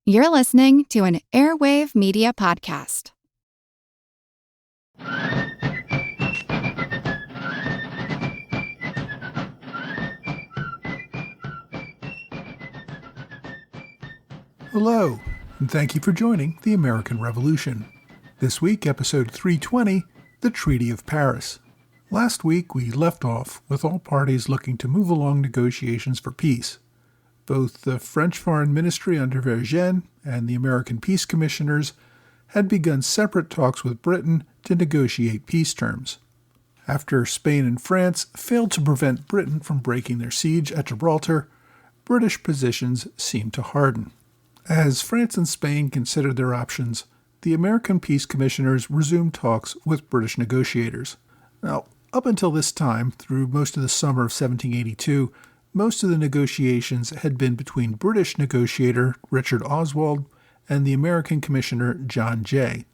You're listening to an Airwave Media Podcast. Hello, and thank you for joining the American Revolution. This week, episode 320, The Treaty of Paris. Last week, we left off with all parties looking to move along negotiations for peace. Both the French Foreign Ministry under Vergennes and the American Peace Commissioners had begun separate talks with Britain to negotiate peace terms. After Spain and France failed to prevent Britain from breaking their siege at Gibraltar, British positions seemed to harden. As France and Spain considered their options, the American Peace Commissioners resumed talks with British negotiators. Now, up until this time, through most of the summer of 1782, most of the negotiations had been between British negotiator Richard Oswald and the American Commissioner John Jay.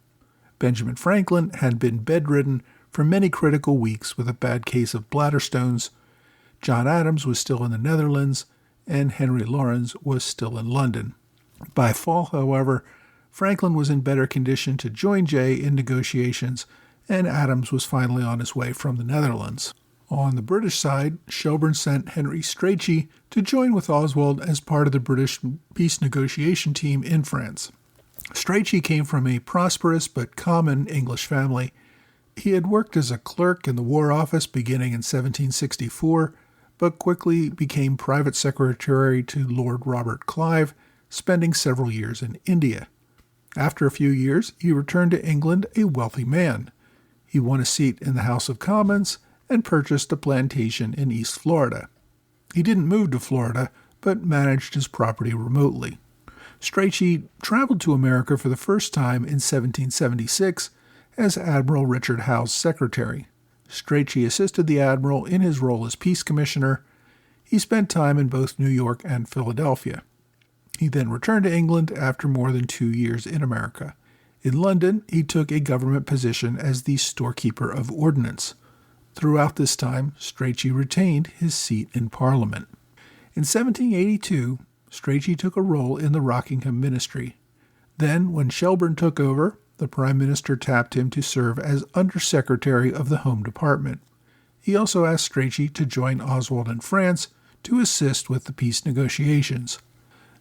Benjamin Franklin had been bedridden for many critical weeks with a bad case of bladder stones. John Adams was still in the Netherlands, and Henry Lawrence was still in London. By fall, however, Franklin was in better condition to join Jay in negotiations, and Adams was finally on his way from the Netherlands. On the British side, Shelburne sent Henry Strachey to join with Oswald as part of the British peace negotiation team in France. Strachey came from a prosperous but common English family. He had worked as a clerk in the War Office beginning in 1764, but quickly became private secretary to Lord Robert Clive, spending several years in India. After a few years, he returned to England a wealthy man. He won a seat in the House of Commons and purchased a plantation in East Florida. He didn't move to Florida, but managed his property remotely. Strachey traveled to America for the first time in 1776 as Admiral Richard Howe's secretary. Strachey assisted the admiral in his role as peace commissioner. He spent time in both New York and Philadelphia. He then returned to England after more than 2 years in America. In London, he took a government position as the storekeeper of ordnance. Throughout this time, Strachey retained his seat in Parliament. In 1782, Strachey took a role in the Rockingham Ministry. Then, when Shelburne took over, the Prime Minister tapped him to serve as Under-Secretary of the Home Department. He also asked Strachey to join Oswald in France to assist with the peace negotiations.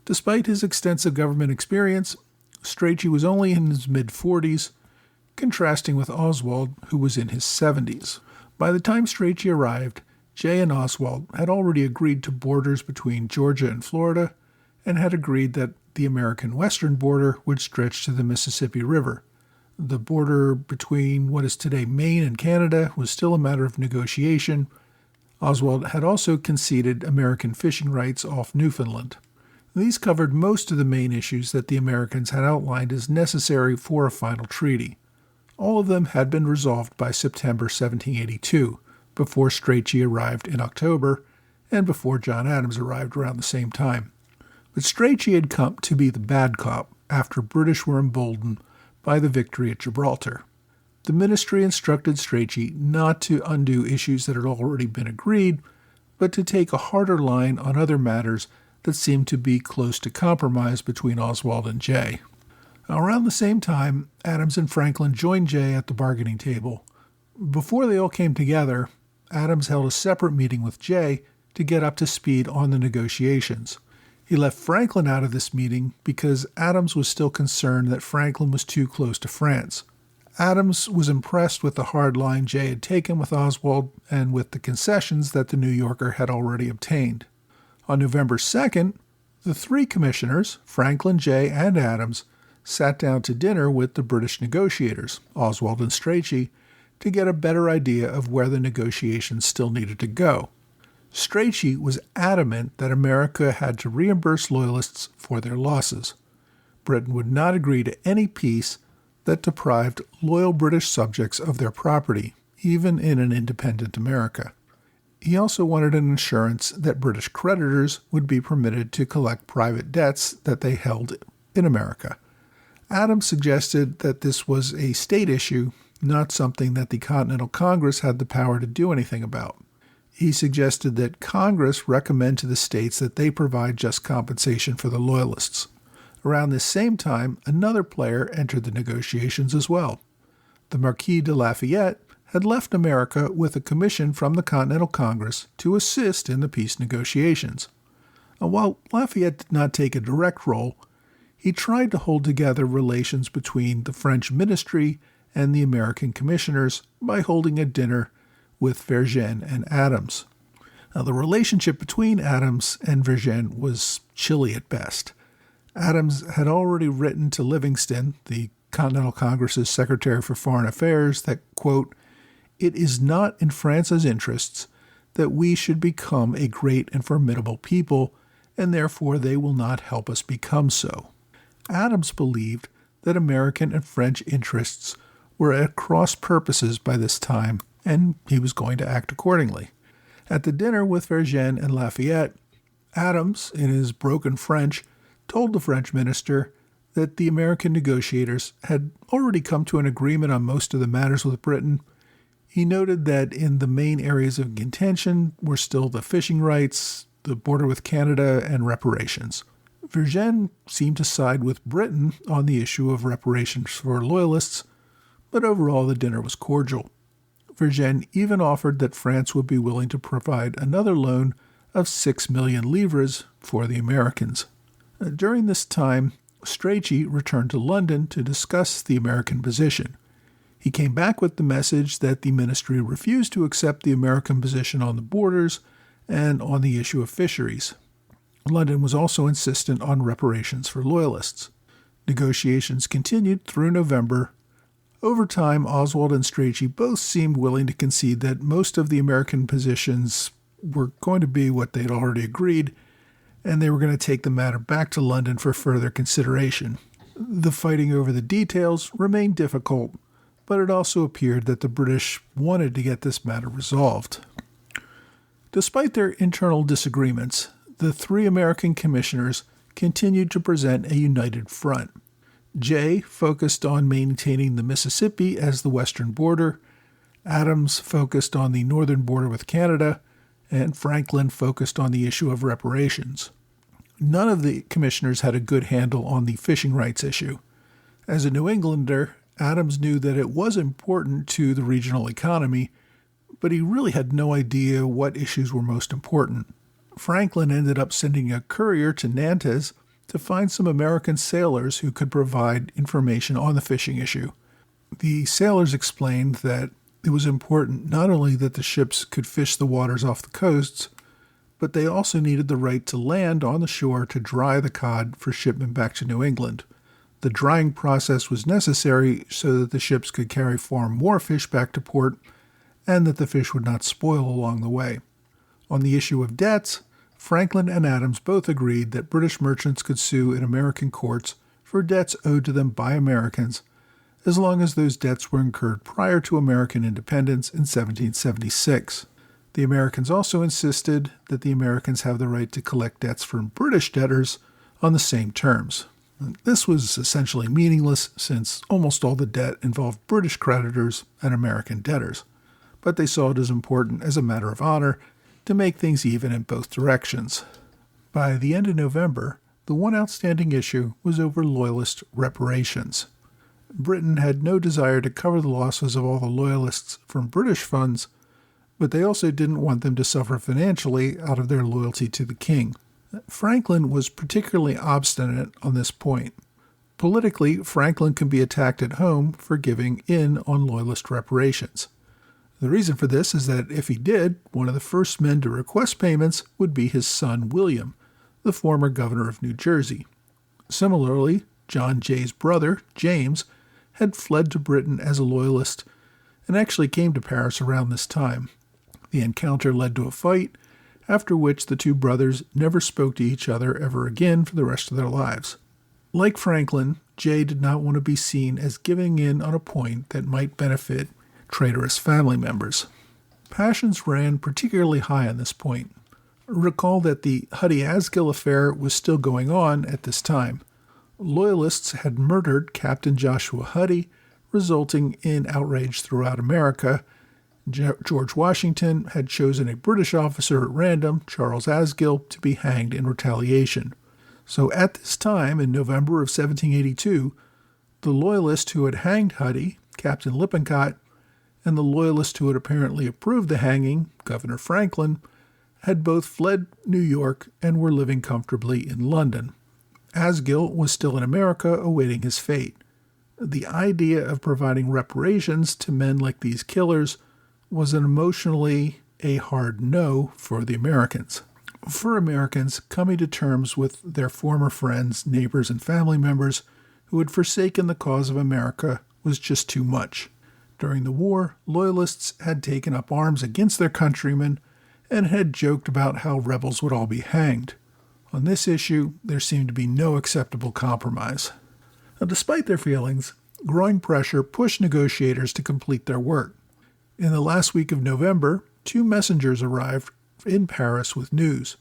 Despite his extensive government experience, Strachey was only in his mid-40s, contrasting with Oswald, who was in his 70s. By the time Strachey arrived, Jay and Oswald had already agreed to borders between Georgia and Florida, and had agreed that the American western border would stretch to the Mississippi River. The border between what is today Maine and Canada was still a matter of negotiation. Oswald had also conceded American fishing rights off Newfoundland. These covered most of the main issues that the Americans had outlined as necessary for a final treaty. All of them had been resolved by September 1782, before Strachey arrived in October, and before John Adams arrived around the same time. But Strachey had come to be the bad cop after British were emboldened by the victory at Gibraltar. The ministry instructed Strachey not to undo issues that had already been agreed, but to take a harder line on other matters that seemed to be close to compromise between Oswald and Jay. Around the same time, Adams and Franklin joined Jay at the bargaining table. Before they all came together, Adams held a separate meeting with Jay to get up to speed on the negotiations. He left Franklin out of this meeting because Adams was still concerned that Franklin was too close to France. Adams was impressed with the hard line Jay had taken with Oswald and with the concessions that the New Yorker had already obtained. On November 2nd, the three commissioners, Franklin, Jay, and Adams, sat down to dinner with the British negotiators, Oswald and Strachey, to get a better idea of where the negotiations still needed to go. Strachey was adamant that America had to reimburse Loyalists for their losses. Britain would not agree to any peace that deprived loyal British subjects of their property, even in an independent America. He also wanted an assurance that British creditors would be permitted to collect private debts that they held in America. Adams suggested that this was a state issue, not something that the Continental Congress had the power to do anything about. He suggested that Congress recommend to the states that they provide just compensation for the Loyalists. Around this same time, another player entered the negotiations as well. The Marquis de Lafayette had left America with a commission from the Continental Congress to assist in the peace negotiations. While Lafayette did not take a direct role, he tried to hold together relations between the French ministry and the American commissioners by holding a dinner with Vergennes and Adams. Now, the relationship between Adams and Vergennes was chilly at best. Adams had already written to Livingston, the Continental Congress's Secretary for Foreign Affairs, that, quote, "It is not in France's interests that we should become a great and formidable people, and therefore they will not help us become so." Adams believed that American and French interests were at cross purposes by this time, and he was going to act accordingly. At the dinner with Vergennes and Lafayette, Adams, in his broken French, told the French minister that the American negotiators had already come to an agreement on most of the matters with Britain. He noted that in the main areas of contention were still the fishing rights, the border with Canada, and reparations. Vergennes seemed to side with Britain on the issue of reparations for Loyalists, but overall the dinner was cordial. Vergennes even offered that France would be willing to provide another loan of 6 million livres for the Americans. During this time, Strachey returned to London to discuss the American position. He came back with the message that the ministry refused to accept the American position on the borders and on the issue of fisheries. London was also insistent on reparations for Loyalists. Negotiations continued through November. Over time, Oswald and Strachey both seemed willing to concede that most of the American positions were going to be what they'd already agreed, and they were going to take the matter back to London for further consideration. The fighting over the details remained difficult, but it also appeared that the British wanted to get this matter resolved. Despite their internal disagreements, the three American commissioners continued to present a united front. Jay focused on maintaining the Mississippi as the western border, Adams focused on the northern border with Canada, and Franklin focused on the issue of reparations. None of the commissioners had a good handle on the fishing rights issue. As a New Englander, Adams knew that it was important to the regional economy, but he really had no idea what issues were most important. Franklin ended up sending a courier to Nantes to find some American sailors who could provide information on the fishing issue. The sailors explained that it was important not only that the ships could fish the waters off the coasts, but they also needed the right to land on the shore to dry the cod for shipment back to New England. The drying process was necessary so that the ships could carry far more fish back to port and that the fish would not spoil along the way. On the issue of debts, Franklin and Adams both agreed that British merchants could sue in American courts for debts owed to them by Americans, as long as those debts were incurred prior to American independence in 1776. The Americans also insisted that the Americans have the right to collect debts from British debtors on the same terms. This was essentially meaningless since almost all the debt involved British creditors and American debtors, but they saw it as important as a matter of honor to make things even in both directions. By the end of November, the one outstanding issue was over Loyalist reparations. Britain had no desire to cover the losses of all the Loyalists from British funds, but they also didn't want them to suffer financially out of their loyalty to the king. Franklin was particularly obstinate on this point. Politically, Franklin could be attacked at home for giving in on Loyalist reparations. The reason for this is that if he did, one of the first men to request payments would be his son William, the former governor of New Jersey. Similarly, John Jay's brother, James, had fled to Britain as a Loyalist and actually came to Paris around this time. The encounter led to a fight, after which the two brothers never spoke to each other ever again for the rest of their lives. Like Franklin, Jay did not want to be seen as giving in on a point that might benefit traitorous family members. Passions ran particularly high on this point. Recall that the Huddy-Asgill affair was still going on at this time. Loyalists had murdered Captain Joshua Huddy, resulting in outrage throughout America. George Washington had chosen a British officer at random, Charles Asgill, to be hanged in retaliation. So at this time, in November of 1782, the loyalist who had hanged Huddy, Captain Lippincott, and the loyalist who had apparently approved the hanging, Governor Franklin, had both fled New York and were living comfortably in London. Asgill was still in America awaiting his fate. The idea of providing reparations to men like these killers was emotionally a hard no for the Americans. For Americans, coming to terms with their former friends, neighbors, and family members who had forsaken the cause of America was just too much. During the war, Loyalists had taken up arms against their countrymen and had joked about how rebels would all be hanged. On this issue, there seemed to be no acceptable compromise. Now, despite their feelings, growing pressure pushed negotiators to complete their work. In the last week of November, 2 messengers arrived in Paris with news.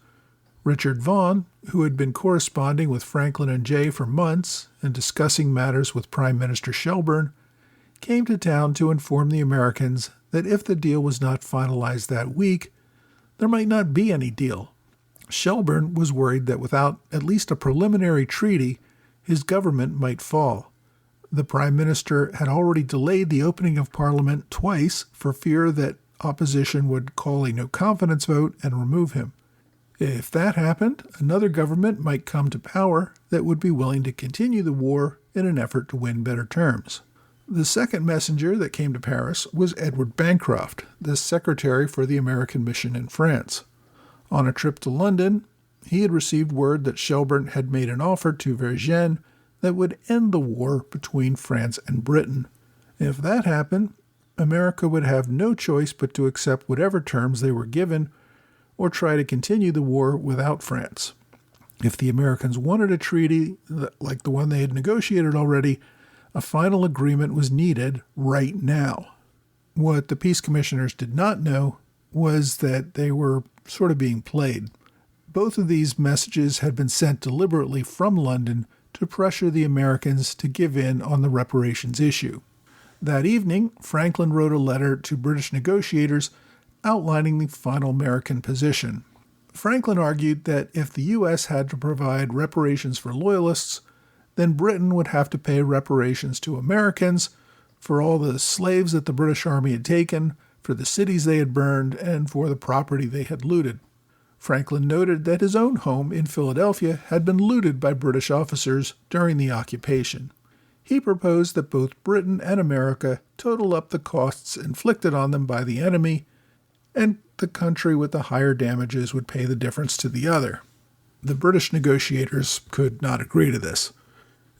Richard Vaughan, who had been corresponding with Franklin and Jay for months and discussing matters with Prime Minister Shelburne, came to town to inform the Americans that if the deal was not finalized that week, there might not be any deal. Shelburne was worried that without at least a preliminary treaty, his government might fall. The Prime Minister had already delayed the opening of Parliament twice for fear that opposition would call a no-confidence vote and remove him. If that happened, another government might come to power that would be willing to continue the war in an effort to win better terms. The second messenger that came to Paris was Edward Bancroft, the secretary for the American mission in France. On a trip to London, he had received word that Shelburne had made an offer to Vergennes that would end the war between France and Britain. If that happened, America would have no choice but to accept whatever terms they were given or try to continue the war without France. If the Americans wanted a treaty like the one they had negotiated already, a final agreement was needed right now. What the peace commissioners did not know was that they were sort of being played. Both of these messages had been sent deliberately from London to pressure the Americans to give in on the reparations issue. That evening, Franklin wrote a letter to British negotiators outlining the final American position. Franklin argued that if the U.S. had to provide reparations for Loyalists, then Britain would have to pay reparations to Americans for all the slaves that the British Army had taken, for the cities they had burned, and for the property they had looted. Franklin noted that his own home in Philadelphia had been looted by British officers during the occupation. He proposed that both Britain and America total up the costs inflicted on them by the enemy, and the country with the higher damages would pay the difference to the other. The British negotiators could not agree to this.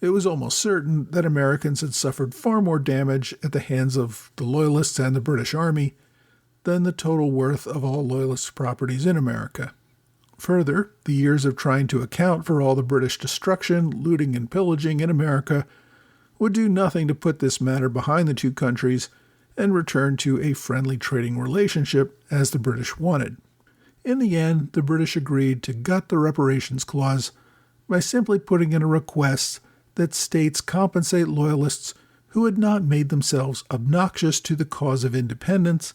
It was almost certain that Americans had suffered far more damage at the hands of the Loyalists and the British Army than the total worth of all Loyalist properties in America. Further, the years of trying to account for all the British destruction, looting, and pillaging in America would do nothing to put this matter behind the two countries and return to a friendly trading relationship as the British wanted. In the end, the British agreed to gut the reparations clause by simply putting in a request that states compensate Loyalists who had not made themselves obnoxious to the cause of independence,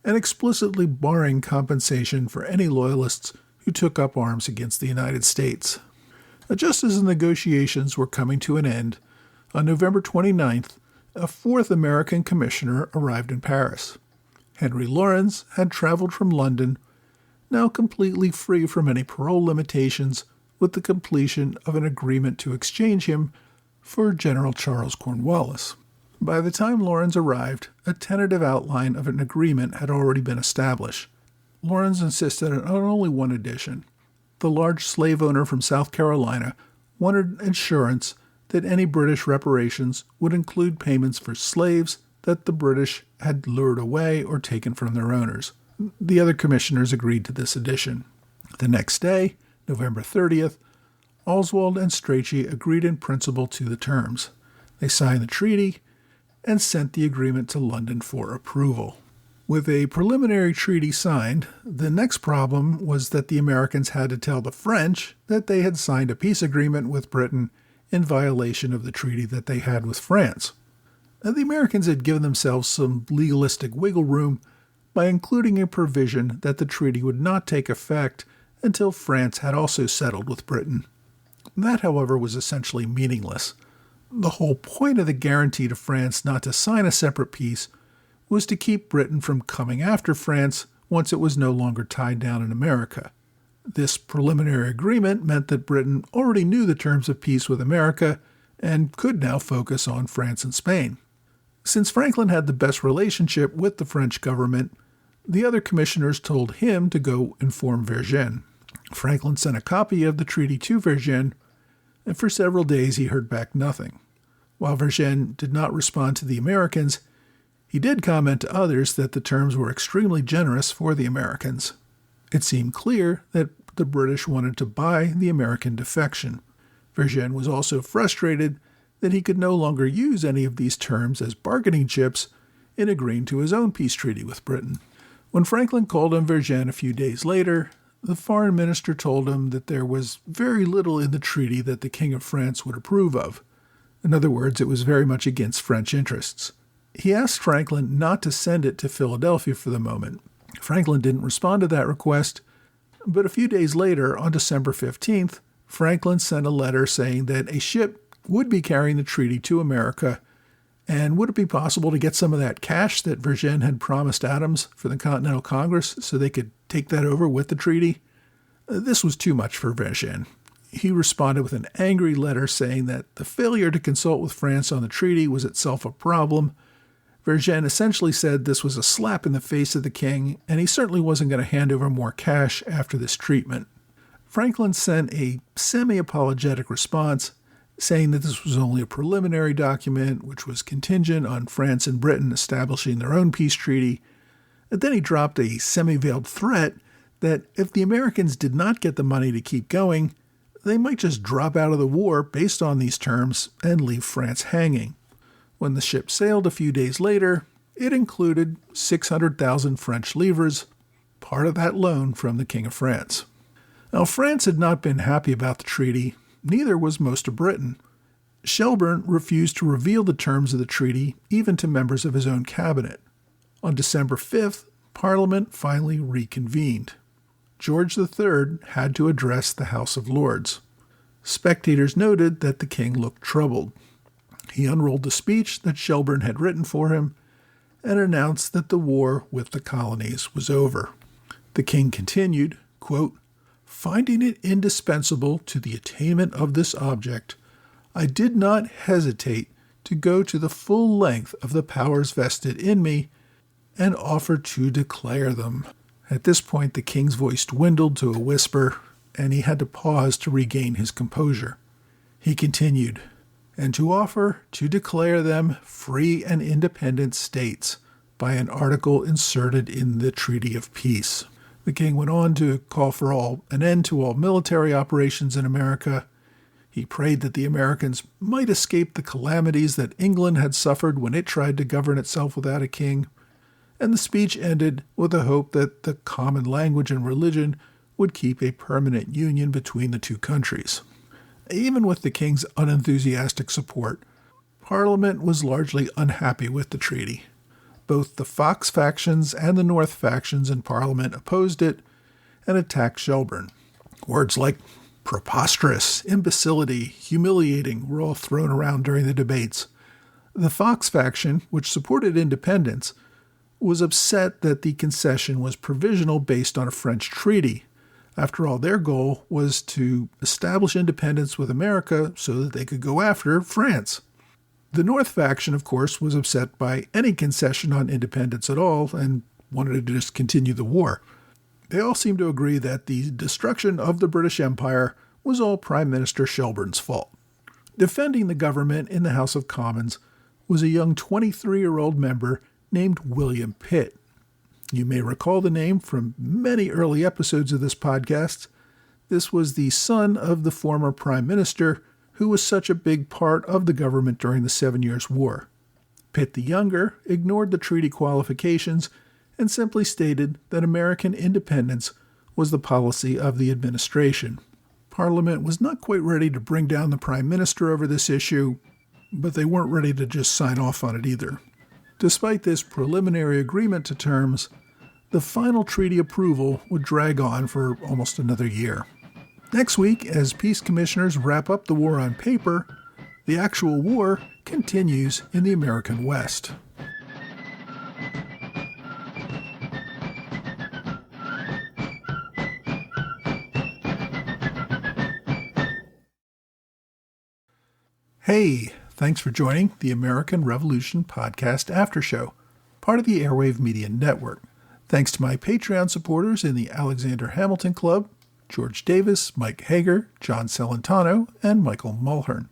and explicitly barring compensation for any Loyalists who took up arms against the United States. Just as the negotiations were coming to an end, on November 29th, a fourth American commissioner arrived in Paris. Henry Lawrence had traveled from London, now completely free from any parole limitations, with the completion of an agreement to exchange him for General Charles Cornwallis. By the time Lawrence arrived, a tentative outline of an agreement had already been established. Lawrence insisted on only one addition. The large slave owner from South Carolina wanted assurance that any British reparations would include payments for slaves that the British had lured away or taken from their owners. The other commissioners agreed to this addition. The next day, November 30th, Oswald and Strachey agreed in principle to the terms. They signed the treaty and sent the agreement to London for approval. With a preliminary treaty signed, the next problem was that the Americans had to tell the French that they had signed a peace agreement with Britain in violation of the treaty that they had with France. Now, the Americans had given themselves some legalistic wiggle room by including a provision that the treaty would not take effect until France had also settled with Britain. That, however, was essentially meaningless. The whole point of the guarantee to France not to sign a separate peace was to keep Britain from coming after France once it was no longer tied down in America. This preliminary agreement meant that Britain already knew the terms of peace with America and could now focus on France and Spain. Since Franklin had the best relationship with the French government, the other commissioners told him to go inform Vergennes. Franklin sent a copy of the treaty to Vergennes, and for several days he heard back nothing. While Vergennes did not respond to the Americans, he did comment to others that the terms were extremely generous for the Americans. It seemed clear that the British wanted to buy the American defection. Vergennes was also frustrated that he could no longer use any of these terms as bargaining chips in agreeing to his own peace treaty with Britain. When Franklin called on Vergennes a few days later, the foreign minister told him that there was very little in the treaty that the King of France would approve of. In other words, it was very much against French interests. He asked Franklin not to send it to Philadelphia for the moment. Franklin didn't respond to that request, but a few days later, on December 15th, Franklin sent a letter saying that a ship would be carrying the treaty to America, and would it be possible to get some of that cash that Vergennes had promised Adams for the Continental Congress so they could take that over with the treaty? This was too much for Vergennes. He responded with an angry letter saying that the failure to consult with France on the treaty was itself a problem. Vergennes essentially said this was a slap in the face of the king, and he certainly wasn't going to hand over more cash after this treatment. Franklin sent a semi-apologetic response, saying that this was only a preliminary document, which was contingent on France and Britain establishing their own peace treaty. And then he dropped a semi-veiled threat that if the Americans did not get the money to keep going, they might just drop out of the war based on these terms and leave France hanging. When the ship sailed a few days later, it included 600,000 French livres, part of that loan from the King of France. Now, France had not been happy about the treaty, neither was most of Britain. Shelburne refused to reveal the terms of the treaty even to members of his own cabinet. On December 5th, Parliament finally reconvened. George III had to address the House of Lords. Spectators noted that the king looked troubled. He unrolled the speech that Shelburne had written for him and announced that the war with the colonies was over. The king continued, quote, "Finding it indispensable to the attainment of this object, I did not hesitate to go to the full length of the powers vested in me and offer to declare them." At this point, the king's voice dwindled to a whisper, and he had to pause to regain his composure. He continued, "And to offer to declare them free and independent states by an article inserted in the Treaty of Peace." The king went on to call for an end to all military operations in America. He prayed that the Americans might escape the calamities that England had suffered when it tried to govern itself without a king. And the speech ended with a hope that the common language and religion would keep a permanent union between the two countries. Even with the king's unenthusiastic support, Parliament was largely unhappy with the treaty. Both the Fox factions and the North factions in Parliament opposed it and attacked Shelburne. Words like preposterous, imbecility, humiliating were all thrown around during the debates. The Fox faction, which supported independence, was upset that the concession was provisional based on a French treaty. After all, their goal was to establish independence with America so that they could go after France. The North faction, of course, was upset by any concession on independence at all and wanted to just continue the war. They all seemed to agree that the destruction of the British Empire was all Prime Minister Shelburne's fault. Defending the government in the House of Commons was a young 23-year-old member named William Pitt. You may recall the name from many early episodes of this podcast. This was the son of the former Prime Minister who was such a big part of the government during the 7 Years' War. Pitt the Younger ignored the treaty qualifications and simply stated that American independence was the policy of the administration. Parliament was not quite ready to bring down the Prime Minister over this issue, but they weren't ready to just sign off on it either. Despite this preliminary agreement to terms, the final treaty approval would drag on for almost another year. Next week, as peace commissioners wrap up the war on paper, the actual war continues in the American West. Hey, thanks for joining the American Revolution Podcast After Show, part of the Airwave Media Network. Thanks to my Patreon supporters in the Alexander Hamilton Club, George Davis, Mike Hager, John Celentano, and Michael Mulhern.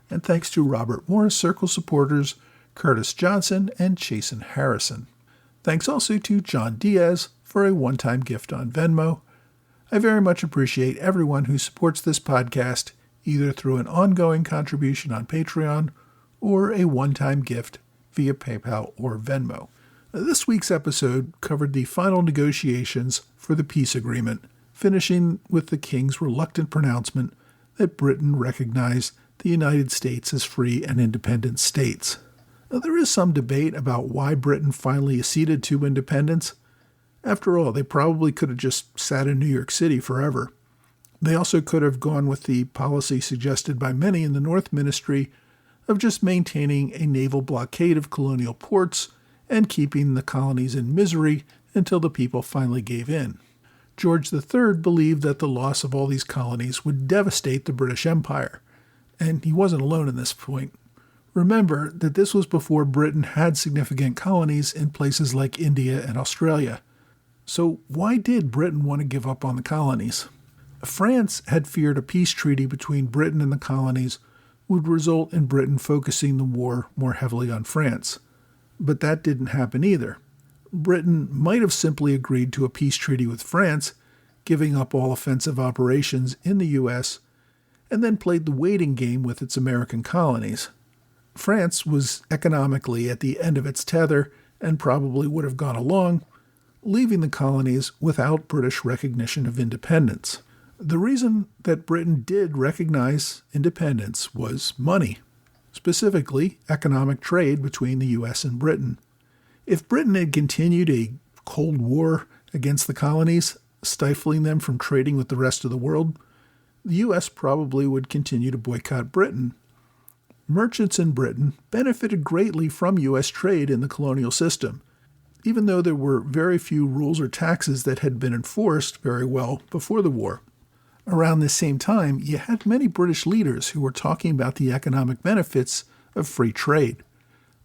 And thanks to Robert Morris Circle supporters, Curtis Johnson and Chasen Harrison. Thanks also to John Diaz for a one-time gift on Venmo. I very much appreciate everyone who supports this podcast, either through an ongoing contribution on Patreon or a one-time gift via PayPal or Venmo. This week's episode covered the final negotiations for the peace agreement, finishing with the King's reluctant pronouncement that Britain recognized the United States as free and independent states. Now, there is some debate about why Britain finally acceded to independence. After all, they probably could have just sat in New York City forever. They also could have gone with the policy suggested by many in the North Ministry of just maintaining a naval blockade of colonial ports and keeping the colonies in misery until the people finally gave in. George III believed that the loss of all these colonies would devastate the British Empire, and he wasn't alone in this point. Remember that this was before Britain had significant colonies in places like India and Australia. So why did Britain want to give up on the colonies? France had feared a peace treaty between Britain and the colonies would result in Britain focusing the war more heavily on France. But that didn't happen either. Britain might have simply agreed to a peace treaty with France, giving up all offensive operations in the U.S., and then played the waiting game with its American colonies. France was economically at the end of its tether and probably would have gone along, leaving the colonies without British recognition of independence. The reason that Britain did recognize independence was money, specifically economic trade between the U.S. and Britain. If Britain had continued a Cold War against the colonies, stifling them from trading with the rest of the world, the U.S. probably would continue to boycott Britain. Merchants in Britain benefited greatly from U.S. trade in the colonial system, even though there were very few rules or taxes that had been enforced very well before the war. Around this same time, you had many British leaders who were talking about the economic benefits of free trade.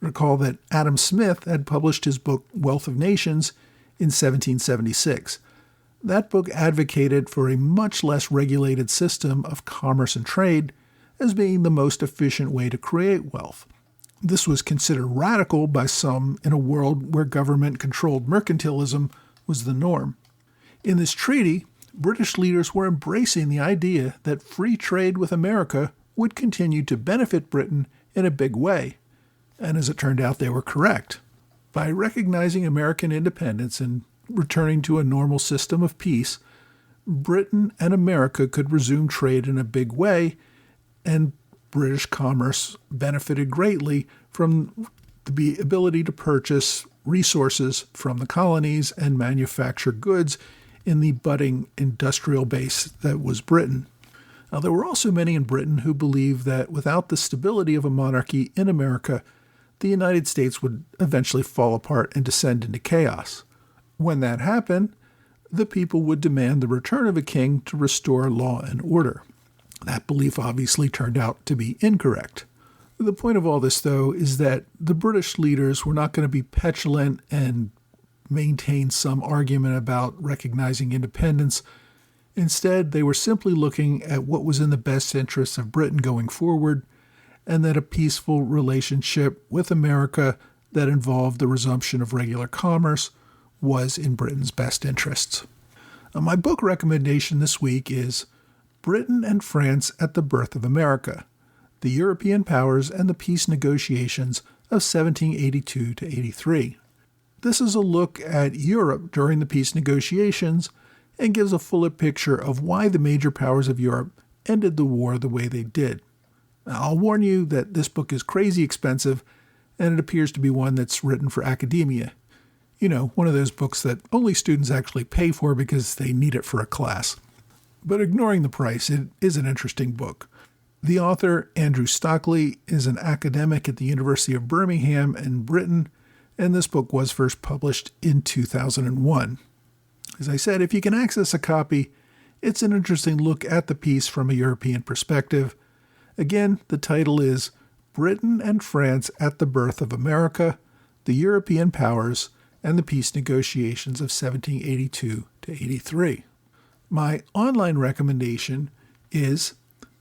Recall that Adam Smith had published his book Wealth of Nations in 1776. That book advocated for a much less regulated system of commerce and trade as being the most efficient way to create wealth. This was considered radical by some in a world where government-controlled mercantilism was the norm. In this treaty, British leaders were embracing the idea that free trade with America would continue to benefit Britain in a big way. And as it turned out, they were correct. By recognizing American independence and returning to a normal system of peace, Britain and America could resume trade in a big way, and British commerce benefited greatly from the ability to purchase resources from the colonies and manufacture goods in the budding industrial base that was Britain. Now, there were also many in Britain who believed that without the stability of a monarchy in America, the United States would eventually fall apart and descend into chaos. When that happened, the people would demand the return of a king to restore law and order. That belief obviously turned out to be incorrect. The point of all this, though, is that the British leaders were not going to be petulant and maintain some argument about recognizing independence. Instead, they were simply looking at what was in the best interests of Britain going forward, and that a peaceful relationship with America that involved the resumption of regular commerce was in Britain's best interests. My book recommendation this week is Britain and France at the Birth of America, the European Powers and the Peace Negotiations of 1782 to 83. This is a look at Europe during the peace negotiations and gives a fuller picture of why the major powers of Europe ended the war the way they did. Now, I'll warn you that this book is crazy expensive, and it appears to be one that's written for academia. You know, one of those books that only students actually pay for because they need it for a class. But ignoring the price, it is an interesting book. The author, Andrew Stockley, is an academic at the University of Birmingham in Britain, and this book was first published in 2001. As I said, if you can access a copy, it's an interesting look at the piece from a European perspective. Again, the title is Britain and France at the Birth of America, the European Powers, and the Peace Negotiations of 1782 to 83. My online recommendation is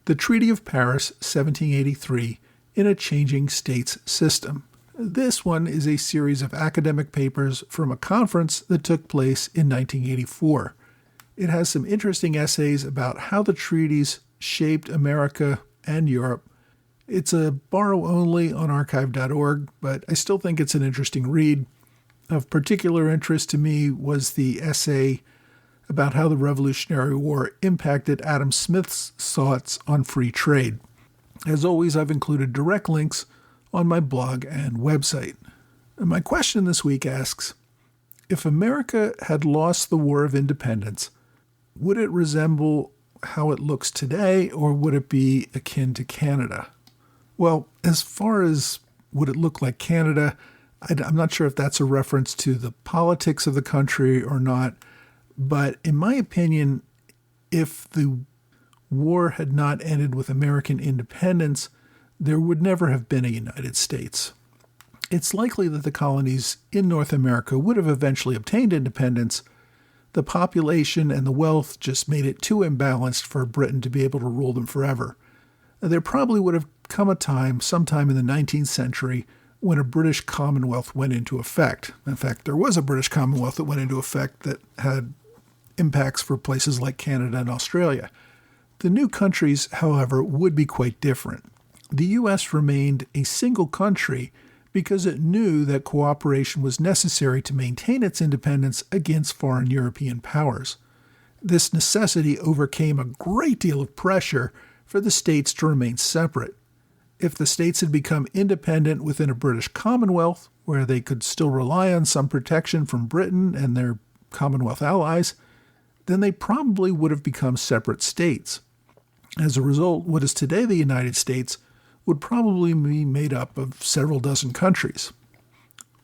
The Treaty of Paris, 1783, in a Changing States System. This one is a series of academic papers from a conference that took place in 1984. It has some interesting essays about how the treaties shaped America and Europe. It's a borrow only on archive.org, but I still think it's an interesting read. Of particular interest to me was the essay about how the Revolutionary War impacted Adam Smith's thoughts on free trade. As always, I've included direct links on my blog and website. And my question this week asks, if America had lost the War of Independence, would it resemble how it looks today, or would it be akin to Canada? Well, as far as would it look like Canada, I'm not sure if that's a reference to the politics of the country or not, but in my opinion, if the war had not ended with American independence, there would never have been a United States. It's likely that the colonies in North America would have eventually obtained independence. The population and the wealth just made it too imbalanced for Britain to be able to rule them forever. There probably would have come a time, sometime in the 19th century, when a British Commonwealth went into effect. In fact, there was a British Commonwealth that went into effect that had impacts for places like Canada and Australia. The new countries, however, would be quite different. The U.S. remained a single country because it knew that cooperation was necessary to maintain its independence against foreign European powers. This necessity overcame a great deal of pressure for the states to remain separate. If the states had become independent within a British Commonwealth, where they could still rely on some protection from Britain and their Commonwealth allies, then they probably would have become separate states. As a result, what is today the United States would probably be made up of several dozen countries.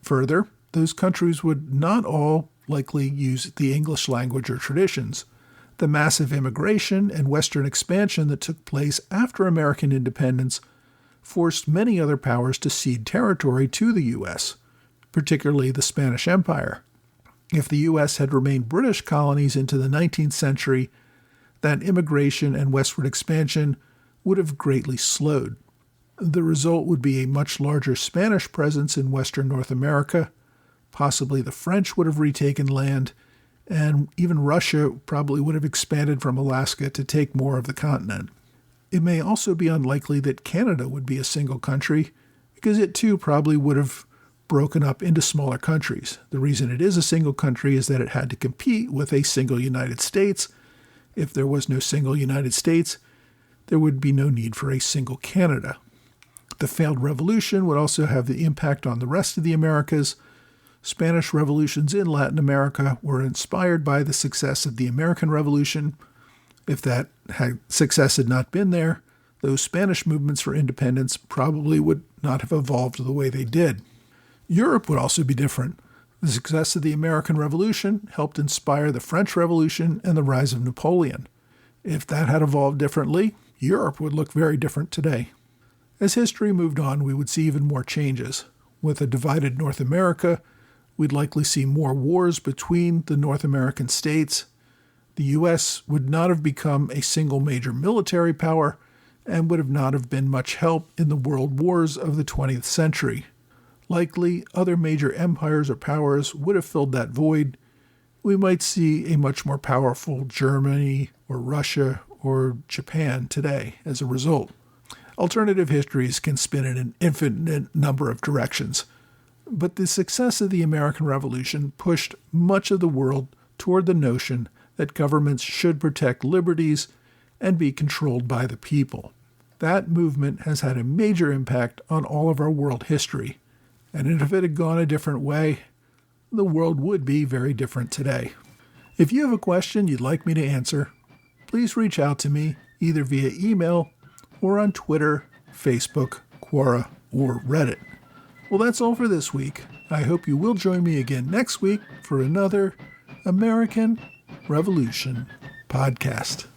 Further, those countries would not all likely use the English language or traditions. The massive immigration and Western expansion that took place after American independence forced many other powers to cede territory to the U.S., particularly the Spanish Empire. If the U.S. had remained British colonies into the 19th century, that immigration and westward expansion would have greatly slowed. The result would be a much larger Spanish presence in Western North America. Possibly the French would have retaken land, and even Russia probably would have expanded from Alaska to take more of the continent. It may also be unlikely that Canada would be a single country, because it too probably would have broken up into smaller countries. The reason it is a single country is that it had to compete with a single United States. If there was no single United States, there would be no need for a single Canada. The failed revolution would also have the impact on the rest of the Americas. Spanish revolutions in Latin America were inspired by the success of the American Revolution. If that success had not been there, those Spanish movements for independence probably would not have evolved the way they did. Europe would also be different. The success of the American Revolution helped inspire the French Revolution and the rise of Napoleon. If that had evolved differently, Europe would look very different today. As history moved on, we would see even more changes. With a divided North America, we'd likely see more wars between the North American states. The U.S. would not have become a single major military power and would have not have been much help in the world wars of the 20th century. Likely, other major empires or powers would have filled that void. We might see a much more powerful Germany or Russia or Japan today as a result. Alternative histories can spin in an infinite number of directions, but the success of the American Revolution pushed much of the world toward the notion that governments should protect liberties and be controlled by the people. That movement has had a major impact on all of our world history, and if it had gone a different way, the world would be very different today. If you have a question you'd like me to answer, please reach out to me either via email or on Twitter, Facebook, Quora, or Reddit. Well, that's all for this week. I hope you will join me again next week for another American Revolution podcast.